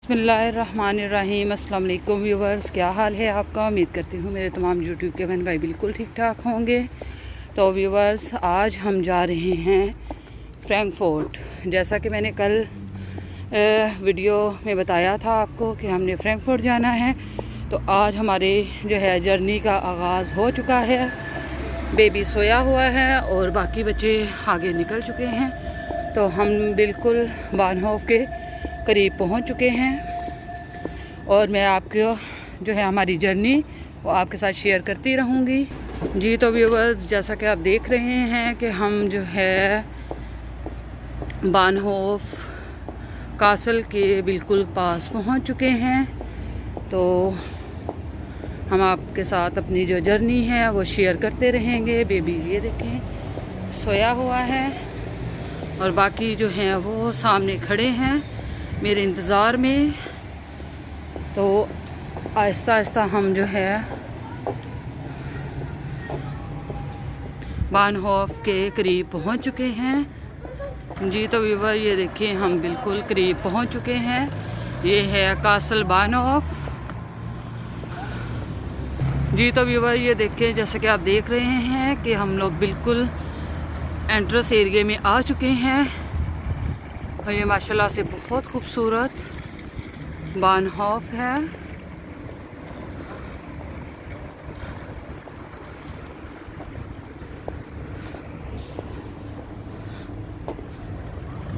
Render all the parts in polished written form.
बिस्मिल्लाहिर्रहमानिर्रहीम। अस्सलाम वालेकुम व्यूवर्स, क्या हाल है आपका। उम्मीद करती हूँ मेरे तमाम यूट्यूब के बहन भाई बिल्कुल ठीक ठाक होंगे। तो व्यूवर्स, आज हम जा रहे हैं फ्रैंकफर्ट। जैसा कि मैंने कल वीडियो में बताया था आपको कि हमने फ्रैंकफर्ट जाना है, तो आज हमारे जो है जर्नी का आगाज़ हो चुका है। बेबी सोया हुआ है और बाकी बच्चे आगे निकल चुके हैं। तो हम बिल्कुल बानहोफ के करीब पहुंच चुके हैं और मैं आपको जो है हमारी जर्नी वो आपके साथ शेयर करती रहूँगी जी। तो व्यूअर्स, जैसा कि आप देख रहे हैं कि हम जो है बानहोफ कासल के बिल्कुल पास पहुंच चुके हैं। तो हम आपके साथ अपनी जो जर्नी है वो शेयर करते रहेंगे। बेबी ये देखें सोया हुआ है और बाकी जो हैं वो सामने खड़े हैं मेरे इंतज़ार में। तो आहिस्ता आहिस्ता हम जो है बानहोफ के करीब पहुंच चुके हैं जी। तो व्यूवर ये देखिए हम बिल्कुल करीब पहुंच चुके हैं। ये है कासल बानहोफ जी। तो व्यूवर ये देखिए, जैसे कि आप देख रहे हैं कि हम लोग बिल्कुल एंट्रेंस एरिया में आ चुके हैं और ये माशाल्लाह से बहुत खूबसूरत बानहोफ है।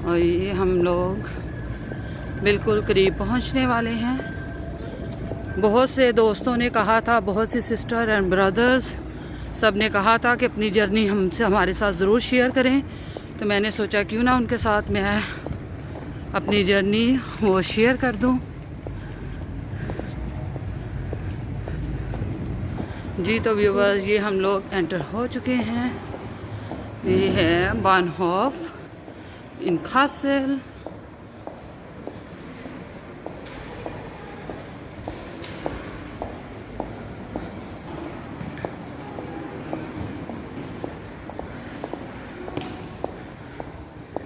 और ये हम लोग बिल्कुल करीब पहुंचने वाले हैं। बहुत से दोस्तों ने कहा था, बहुत सी सिस्टर एंड ब्रदर्स सब ने कहा था कि अपनी जर्नी हमसे हमारे साथ ज़रूर शेयर करें। तो मैंने सोचा क्यों ना उनके साथ मैं अपनी जर्नी वो शेयर कर दूं जी। तो व्यूअर्स, ये हम लोग एंटर हो चुके हैं। ये है बानहोफ इन कासल।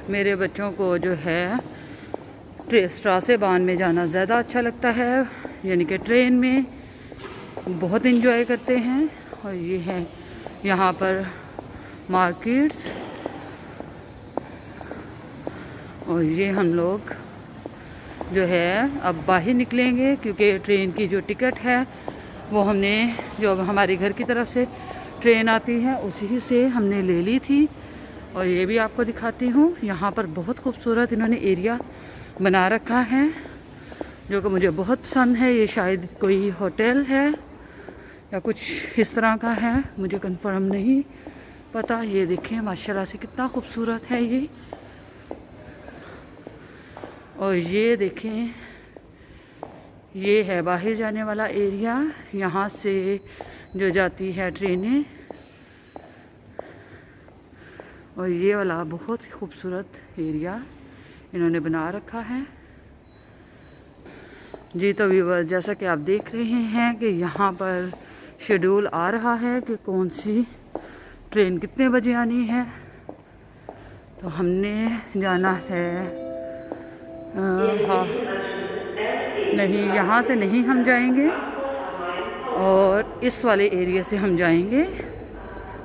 मेरे बच्चों को जो है स्ट्रासेबान में जाना ज़्यादा अच्छा लगता है, यानी कि ट्रेन में बहुत इंजॉय करते हैं। और ये है यहाँ पर मार्केट्स। और ये हम लोग जो है अब बाहर निकलेंगे क्योंकि ट्रेन की जो टिकट है वो हमने जो हमारे घर की तरफ से ट्रेन आती है उसी से हमने ले ली थी। और ये भी आपको दिखाती हूँ। यहाँ पर बहुत खूबसूरत इन्होंने एरिया बना रखा है जो कि मुझे बहुत पसंद है। ये शायद कोई होटल है या कुछ इस तरह का है, मुझे कंफर्म नहीं पता। ये देखें माशाल्लाह से कितना खूबसूरत है ये। और ये देखें ये है बाहर जाने वाला एरिया। यहाँ से जो जाती है ट्रेनें। और ये वाला बहुत ही खूबसूरत एरिया इन्होंने बना रखा है जी। तो व्यूअर्स, जैसा कि आप देख रहे हैं कि यहाँ पर शेड्यूल आ रहा है कि कौन सी ट्रेन कितने बजे आनी है। तो हमने जाना है हाँ नहीं, यहाँ से नहीं हम जाएंगे और इस वाले एरिया से हम जाएंगे।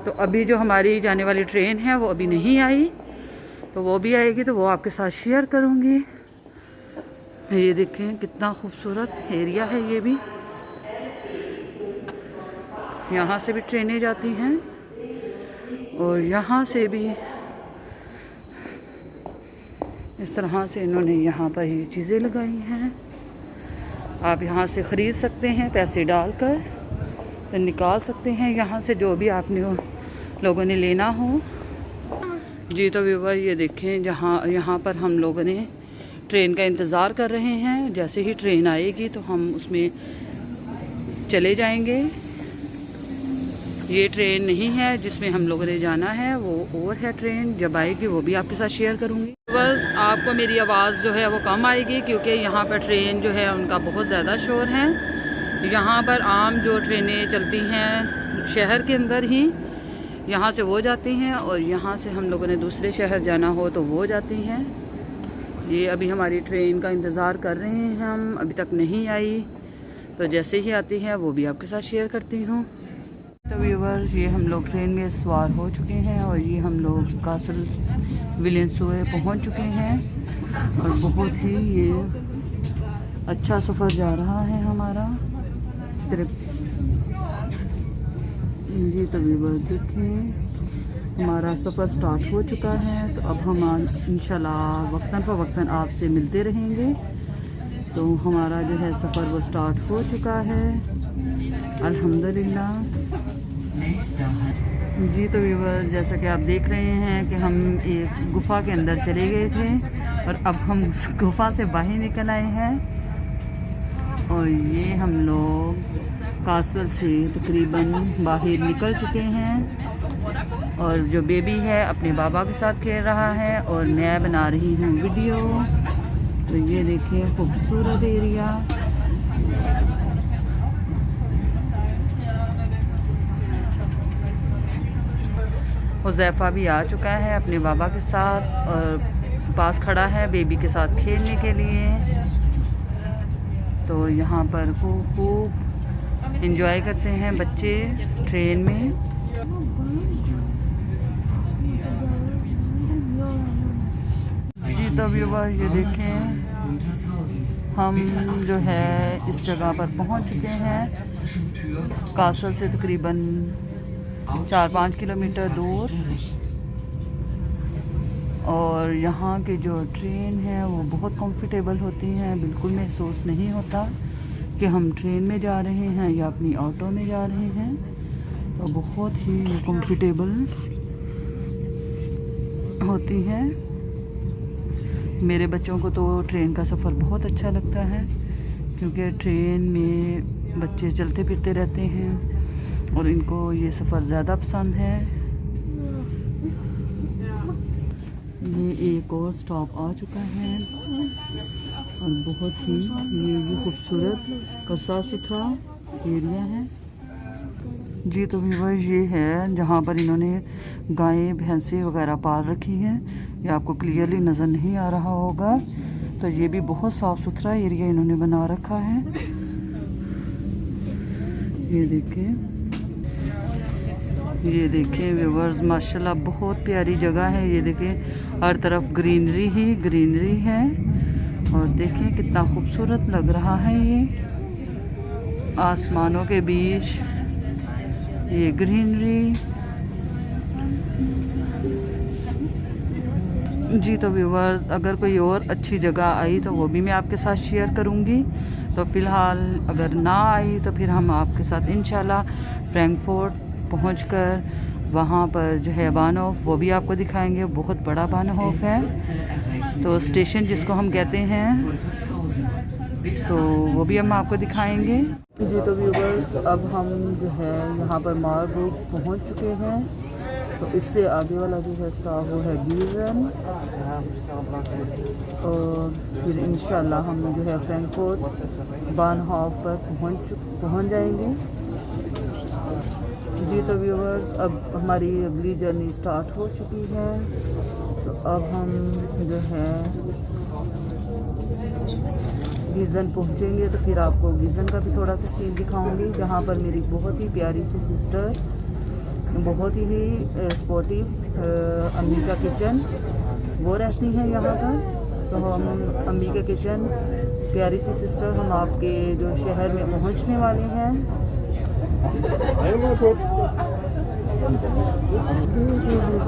तो अभी जो हमारी जाने वाली ट्रेन है वो अभी नहीं आई, तो वो भी आएगी तो वो आपके साथ शेयर करूँगी। ये देखें कितना खूबसूरत एरिया है ये भी। यहाँ से भी ट्रेनें जाती हैं और यहाँ से भी इस तरह से इन्होंने यहाँ पर ये चीज़ें लगाई हैं। आप यहाँ से ख़रीद सकते हैं, पैसे डालकर तो निकाल सकते हैं यहाँ से जो भी आपने लोगों ने लेना हो जी। तो व्यूअर ये देखें, यहाँ पर हम लोगों ने ट्रेन का इंतज़ार कर रहे हैं। जैसे ही ट्रेन आएगी तो हम उसमें चले जाएंगे। ये ट्रेन नहीं है जिसमें हम लोगों ने जाना है, वो और है ट्रेन। जब आएगी वो भी आपके साथ शेयर करूँगी। बस आपको मेरी आवाज़ जो है वो कम आएगी क्योंकि यहाँ पर ट्रेन जो है उनका बहुत ज़्यादा शोर है। यहाँ पर आम जो ट्रेनें चलती हैं शहर के अंदर ही, यहाँ से वो जाती हैं और यहाँ से हम लोगों ने दूसरे शहर जाना हो तो वो जाती हैं। ये अभी हमारी ट्रेन का इंतज़ार कर रहे हैं हम, अभी तक नहीं आई, तो जैसे ही आती है वो भी आपके साथ शेयर करती हूँ। तो व्यूअर्स, ये हम लोग ट्रेन में सवार हो चुके हैं और ये हम लोग कासल विलेंसुए पहुँच चुके हैं और बहुत ही ये अच्छा सफ़र जा रहा है हमारा ट्रिप। जी तो व्यूअर्स देखें, हमारा सफ़र स्टार्ट हो चुका है, तो अब हम इंशाल्लाह वक्तन फ़वक्तन आपसे मिलते रहेंगे। तो हमारा जो है सफ़र वो स्टार्ट हो चुका है अल्हम्दुलिल्लाह। जी तो व्यूअर्स, जैसा कि आप देख रहे हैं कि हम एक गुफ़ा के अंदर चले गए थे और अब हम उस गुफ़ा से बाहर निकल आए हैं और ये हम लोग कासल से तकरीबन बाहर निकल चुके हैं और जो बेबी है अपने बाबा के साथ खेल रहा है और मैं बना रही हूँ वीडियो। तो ये देखिए खूबसूरत एरिया। हुज़ैफ़ा भी आ चुका है अपने बाबा के साथ और पास खड़ा है बेबी के साथ खेलने के लिए। तो यहाँ पर खूब एंजॉय करते हैं बच्चे ट्रेन में। जी तो व्यूअर्स, ये देखें हम जो है इस जगह पर पहुंच चुके हैं कासल से तकरीबन 4-5 किलोमीटर दूर। और यहाँ की जो ट्रेन है वो बहुत कंफर्टेबल होती हैं, बिल्कुल महसूस नहीं होता कि हम ट्रेन में जा रहे हैं या अपनी ऑटो में जा रहे हैं। तो बहुत ही कंफर्टेबल होती हैं। मेरे बच्चों को तो ट्रेन का सफ़र बहुत अच्छा लगता है क्योंकि ट्रेन में बच्चे चलते फिरते रहते हैं और इनको ये सफ़र ज़्यादा पसंद है। ये एक और स्टॉप आ चुका है और बहुत ही ये खूबसूरत और साफ़ सुथरा एरिया है। जी तो व्यूअर्स, ये है जहाँ पर इन्होंने गायें भैंसें वगैरह पाल रखी हैं। ये आपको क्लियरली नज़र नहीं आ रहा होगा। तो ये भी बहुत साफ़ सुथरा एरिया इन्होंने बना रखा है। ये देखें व्यूअर्स, माशाल्लाह बहुत प्यारी जगह है। ये देखें हर तरफ ग्रीनरी ही ग्रीनरी है और देखें कितना खूबसूरत लग रहा है। ये आसमानों के बीच ये ग्रीनरी। जी तो व्यूअर्स, अगर कोई और अच्छी जगह आई तो वो भी मैं आपके साथ शेयर करूँगी। तो फ़िलहाल अगर ना आई तो फिर हम आपके साथ इंशाल्लाह फ्रैंकफर्ट पहुंचकर वहाँ पर जो है बानहोफ वो भी आपको दिखाएंगे। बहुत बड़ा बानहोफ है, तो स्टेशन जिसको हम कहते हैं, तो वो भी हम आपको दिखाएंगे। जी तो व्यूअर्स, अब हम जो है यहाँ पर मारबुक पहुँच चुके हैं। तो इससे आगे वाला जो है स्टॉप वो है गीज़न और फिर इंशाल्लाह हम जो है फ्रैंकफर्ट बानहोफ पर पहुँच जाएंगे। जी तो व्यूअर्स, अब हमारी अगली जर्नी स्टार्ट हो चुकी है। तो अब हम जो है गीज़न पहुँचेंगे तो फिर आपको गीज़न का भी थोड़ा सा सीन दिखाऊंगी, जहाँ पर मेरी बहुत ही प्यारी सी सिस्टर, बहुत ही स्पोर्टिव अम्मी का किचन वो रहती हैं यहाँ पर। तो हम अम्मी का किचन प्यारी सी सिस्टर हम आपके जो शहर में पहुँचने वाले हैं।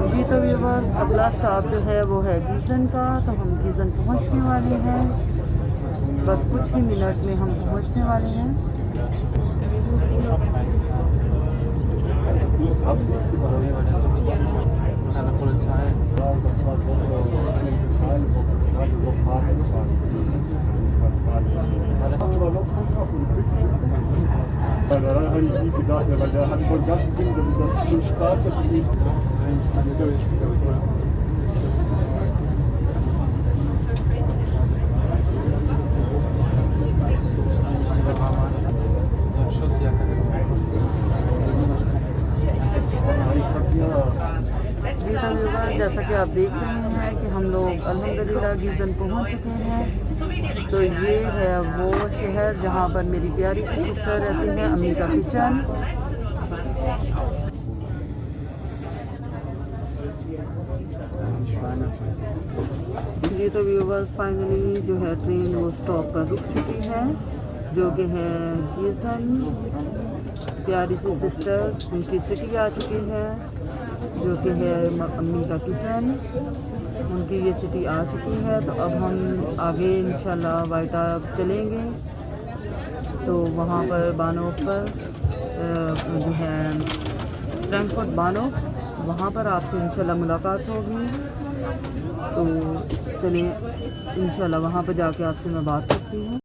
जी तो व्यूअर्स, अगला स्टॉप जो है वो है गीज़न का। तो हम गीज़न पहुँचने वाले हैं, बस कुछ ही मिनट में हम पहुँचने वाले हैं। Daran habe ich nie gedacht, weil der hat voll Gas gegeben, damit das schon startet und nicht. जैसा कि आप देख रहे हैं कि हम लोग अल्हम्दुलिल्लाह गीज़न पहुंच चुके हैं। तो ये है वो शहर जहां पर मेरी प्यारी सी सिस्टर रहती है, अम्मी का किचन। ये तो व्यूवर्स फाइनली जो है ट्रेन वो स्टॉप पर रुक चुकी है, जो कि है गीज़न। प्यारी सी सिस्टर उनकी सिटी आ चुकी है, जो कि है अम्मी का किचन। उनकी ये सिटी आ चुकी है। तो अब हम आगे इंशाल्लाह वाइटा चलेंगे, तो वहाँ पर बानोफ पर जो है फ्रैंकफर्ट बानोफ, वहाँ पर आपसे इंशाल्लाह मुलाकात होगी। तो चलिए इंशाल्लाह वहाँ पर जाके आपसे मैं बात करती हूँ।